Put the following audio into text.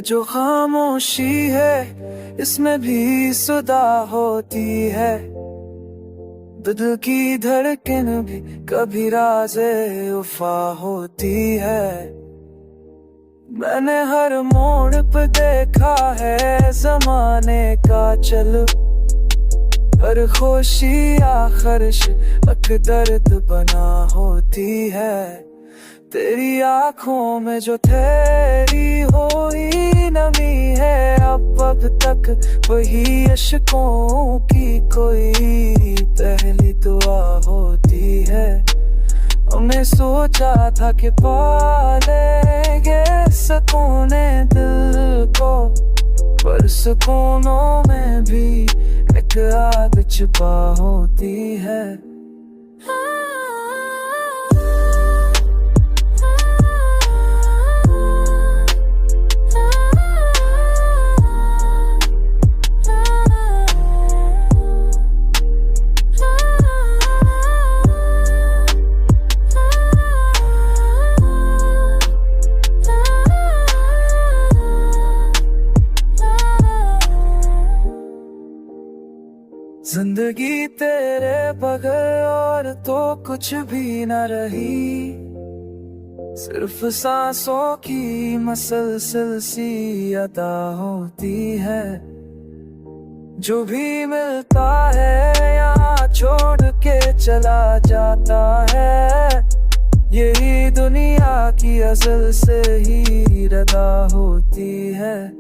ये जो खामोशी है इसमें भी सुदा होती है। दिल की धड़कन भी कभी राज़े वफा होती है। मैंने हर मोड़ पे देखा है ज़माने का चल, हर खुशी आखिर अक दर्द बना होती है। तेरी आँखों में जो ठहरी हुई नमी है, अब तक वही अश्कों की कोई पहली दुआ होती है। हमने सोचा था कि पालेंगे सुकूने दिल को, पर सुकूनों में भी एक आग छुपा होती है। जिंदगी तेरे बगैर और तो कुछ भी न रही, सिर्फ सांसों की मसलसल सी अदा होती है। जो भी मिलता है यहाँ छोड़ के चला जाता है, यही दुनिया की असल से ही रदा होती है।